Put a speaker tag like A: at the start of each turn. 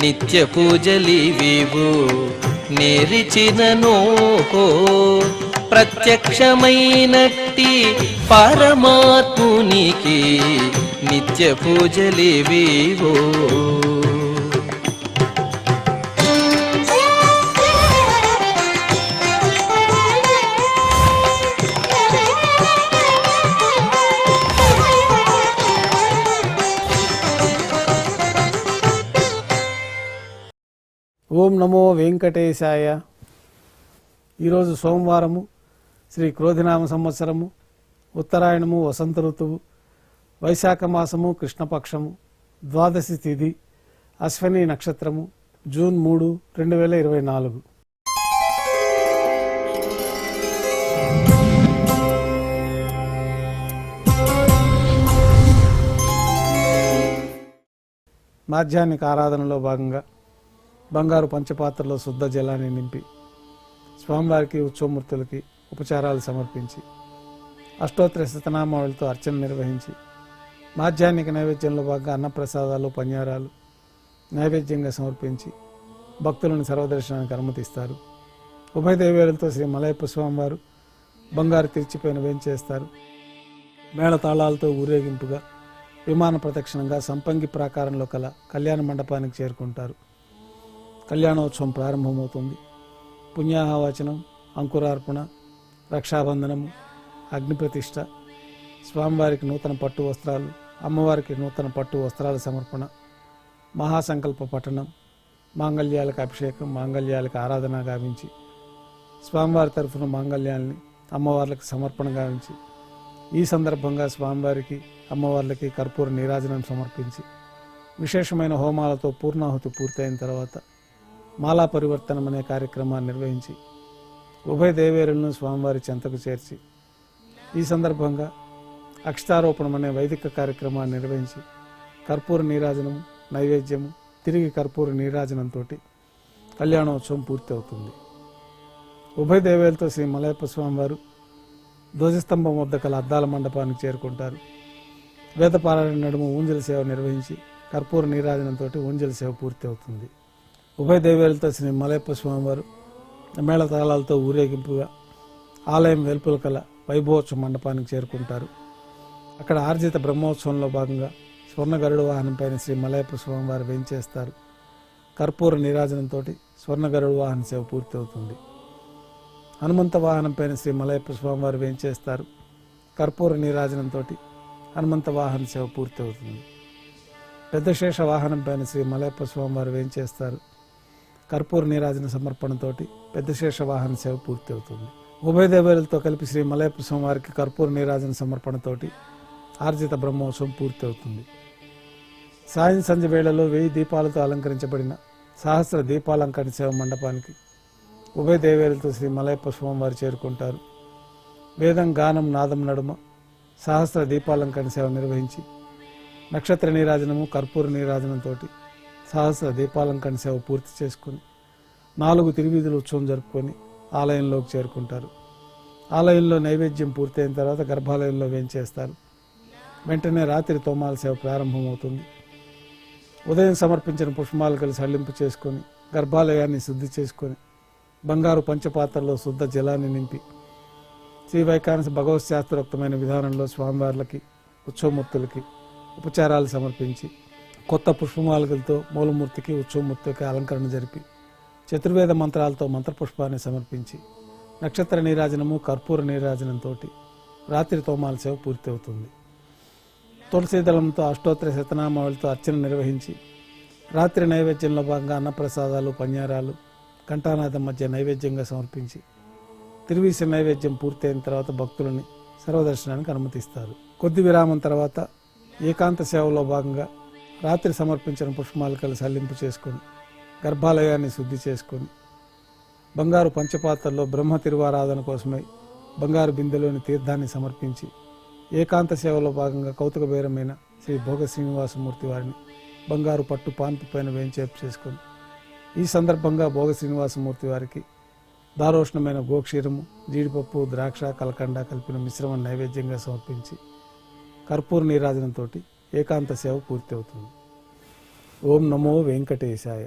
A: నిత్య పూజలివివు నేరిచిననో ప్రత్యక్షమైనట్టి పరమాత్మునికి నిత్య పూజలివివో.
B: ఓం నమో వెంకటేశాయ. ఈరోజు సోమవారము, శ్రీ క్రోధినామ సంవత్సరము, ఉత్తరాయణము, వసంత ఋతువు, వైశాఖ మాసము, కృష్ణపక్షము, ద్వాదశి తిథి, అశ్వని నక్షత్రము, జూన్ 3, 2024. మాధ్యాహ్నిక ఆరాధనలో భాగంగా బంగారు పంచపాత్రలో శుద్ధ జలాన్ని నింపి స్వామివారికి, ఉత్సవమూర్తులకి ఉపచారాలు సమర్పించి అష్టోత్తర శతనామావళితో అర్చన నిర్వహించి మాధ్యాహ్నిక నైవేద్యంలో భాగంగా అన్నప్రసాదాలు, పన్యారాలు నైవేద్యంగా సమర్పించి భక్తులను సర్వదర్శనానికి అనుమతిస్తారు. ఉభయ దేవేరులతో శ్రీ మలయప్ప స్వామివారు బంగారు తీర్చిపోయిన వేంచేస్తారు. మేళతాళాలతో ఊరేగింపుగా విమాన ప్రదక్షిణంగా సంపంగి ప్రాకారంలో కల కళ్యాణ మండపానికి చేరుకుంటారు. కళ్యాణోత్సవం ప్రారంభమవుతుంది. పుణ్యాహవాచనం, అంకురార్పణ, రక్షాబంధనము, అగ్నిప్రతిష్ఠ, స్వామివారికి నూతన పట్టు వస్త్రాలు, అమ్మవారికి నూతన పట్టు వస్త్రాల సమర్పణ, మహాసంకల్ప పఠనం, మాంగళ్యాలకు అభిషేకం, మాంగళ్యాలకు ఆరాధన గావించి స్వామివారి తరఫున మాంగళ్యాల్ని అమ్మవార్లకు సమర్పణ గావించి ఈ సందర్భంగా స్వామివారికి, అమ్మవార్లకి కర్పూర నీరాజనం సమర్పించి విశేషమైన హోమాలతో పూర్ణాహుతి పూర్తయిన తర్వాత మాలా పరివర్తనం అనే కార్యక్రమాన్ని నిర్వహించి ఉభయ దేవేరులను స్వామివారి చెంతకు చేర్చి ఈ సందర్భంగా అక్షతారోపణం అనే వైదిక కార్యక్రమాన్ని నిర్వహించి కర్పూర నీరాజనము, నైవేద్యము, తిరిగి కర్పూర నీరాజనంతో కళ్యాణోత్సవం పూర్తి అవుతుంది. ఉభయ దేవేలతో శ్రీ మలయప్ప స్వామివారు ధ్వజస్తంభం వద్ద కల అద్దాల మండపానికి చేరుకుంటారు. వేదపారాయణ నడుమ ఊంజల సేవ నిర్వహించి కర్పూర నీరాజనంతో ఊంజల సేవ పూర్తి అవుతుంది. ఉభయ దేవేలతో శ్రీ మలయప్ప స్వామివారు మేళతాళాలతో ఊరేగింపుగా ఆలయం వెలుపల కల వైభవోత్సవ మండపానికి చేరుకుంటారు. అక్కడ ఆర్జిత బ్రహ్మోత్సవంలో భాగంగా స్వర్ణ గరుడ వాహనం పైన శ్రీ మలయప్ప స్వామివారు వేంచేస్తారు. కర్పూర నీరాజనంతో స్వర్ణ గరుడ వాహన సేవ పూర్తి అవుతుంది. హనుమంత వాహనం పైన శ్రీ మలయప్ప స్వామివారు వేంచేస్తారు. కర్పూర నీరాజనంతో హనుమంత వాహన సేవ పూర్తి అవుతుంది. పెద్ద శేష వాహనం పైన శ్రీ మలయప్ప స్వామివారు వేంచేస్తారు. కర్పూర నీరాజన సమర్పణతోటి పెద్ద శేష వాహన సేవ పూర్తి అవుతుంది. ఉభయ దేవేరులతో కలిపి శ్రీ మలయప్ప స్వామివారికి కర్పూర నీరాజన సమర్పణతోటి ఆర్జిత బ్రహ్మోత్సవం పూర్తి అవుతుంది. సాయం సంధ్య వేళలో 1000 దీపాలతో అలంకరించబడిన సహస్ర దీపాలంకరణ సేవ మండపానికి ఉభయ దేవేరులతో శ్రీ మలయప్ప స్వామివారు చేరుకుంటారు. వేదం, గానం, నాదం నడుమ సహస్ర దీపాలంకరణ సేవ నిర్వహించి నక్షత్ర నీరాజనము, కర్పూర నీరాజనంతో సహస్ర దీపాలంకరణ సేవ పూర్తి చేసుకుని 4 తిరువీధుల ఉత్సవం జరుపుకొని ఆలయంలోకి చేరుకుంటారు. ఆలయంలో నైవేద్యం పూర్తయిన తర్వాత గర్భాలయంలో వేంచేస్తారు. వెంటనే రాత్రి తోమాల సేవ ప్రారంభమవుతుంది. ఉదయం సమర్పించిన పుష్పమాలికలు సళ్లింపు చేసుకొని గర్భాలయాన్ని శుద్ధి చేసుకొని బంగారు పంచపాత్రలో శుద్ధ జలాన్ని నింపి శ్రీ వైకానస భగవత్ శాస్త్రోక్తమైన విధానంలో స్వామివార్లకి, ఉత్సవమూర్తులకి ఉపచారాలు సమర్పించి కొత్త పుష్పమాలికలతో మూలమూర్తికి, ఉత్సవమూర్తికి అలంకరణ జరిపి చతుర్వేద మంత్రాలతో మంత్రపుష్పాన్ని సమర్పించి నక్షత్ర నీరాజనము, కర్పూర నీరాజనంతో రాత్రి తోమాల సేవ పూర్తి అవుతుంది. తులసీదళంతో అష్టోత్తర శతనామావళితో అర్చన నిర్వహించి రాత్రి నైవేద్యంలో భాగంగా అన్నప్రసాదాలు, పన్యారాలు ఘంటానాదం మధ్య నైవేద్యంగా సమర్పించి తిరువీస నైవేద్యం పూర్తయిన తర్వాత భక్తులని సర్వదర్శనానికి అనుమతిస్తారు. కొద్ది విరామం తర్వాత ఏకాంత సేవలో భాగంగా రాత్రి సమర్పించిన పుష్పమాలికలు సల్లింపు చేసుకొని గర్భాలయాన్ని శుద్ధి చేసుకొని బంగారు పంచపాత్రలో బ్రహ్మ తిరువారాధన కోసమై బంగారు బిందెలోని తీర్థాన్ని సమర్పించి ఏకాంత సేవలో భాగంగా కౌతుక బేరమైన శ్రీ భోగ శ్రీనివాసమూర్తి వారిని బంగారు పట్టు పాన్పు పైన వేంచేపు చేసుకొని ఈ సందర్భంగా భోగ శ్రీనివాసమూర్తి వారికి దారోష్ణమైన గోక్షీరము, జీడిపప్పు, ద్రాక్ష, కలకండ కలిపిన మిశ్రమం నైవేద్యంగా సమర్పించి కర్పూర నీరాజనంతో ఏకాంత సేవ పూర్తి అవుతుంది. ఓం నమో వెంకటేశాయ.